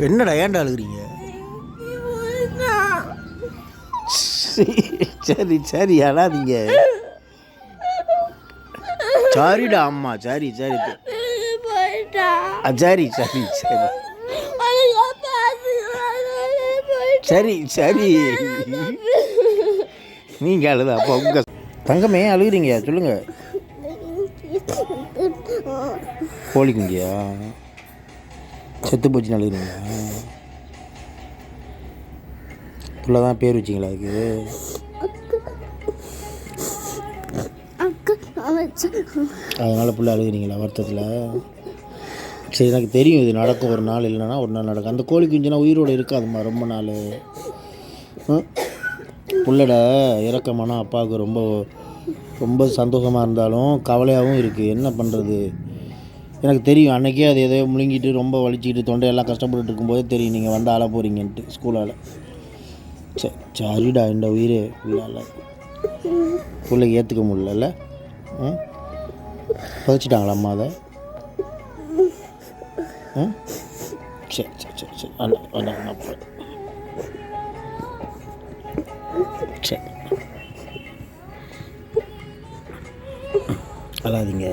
என்னடா ஏன்டா அழுகுறீங்க? சரி சரி அழாதீங்க. சாரிடா அம்மா. சரி சரி சரி சரி சரி சரி சரி நீங்கள் அழுதா அப்போ உங்கள் தங்கமே அழுகுறீங்க சொல்லுங்க. கோழிக்குங்கயா செத்து போச்சுன்னு அழுகுறீங்களா? புள்ள தான் பேர் வச்சிங்களா அதுக்கு? அதனால் புள்ள அழுகுறீங்களா வருத்தத்தில்? சரி எனக்கு தெரியும் இது நடக்கும், ஒரு நாள் இல்லைன்னா ஒரு நாள் நடக்கும். அந்த கோழி குஞ்சுனா உயிரோடு இருக்காதும்மா ரொம்ப நாள். புள்ளட இறக்கமான அப்பாவுக்கு ரொம்ப ரொம்ப சந்தோஷமாக இருந்தாலும் கவலையாகவும் இருக்குது. என்ன பண்ணுறது எனக்கு தெரியும். அன்றைக்கே அது எதையோ முழுங்கிட்டு ரொம்ப வலிச்சிக்கிட்டு தொண்டையெல்லாம் கஷ்டப்பட்டுட்டு இருக்கும்போதே தெரியும் நீங்கள் வந்து அழ போகிறீங்கன்ட்டு ஸ்கூலால். சரிடா இந்த உயிரே பிள்ளால் பிள்ளைக்கு ஏற்றுக்க முடியல. புதைச்சிட்டாங்களா அம்மா அதை? சரி சரி சரி சரி அண்ணா சரி அழாதீங்க.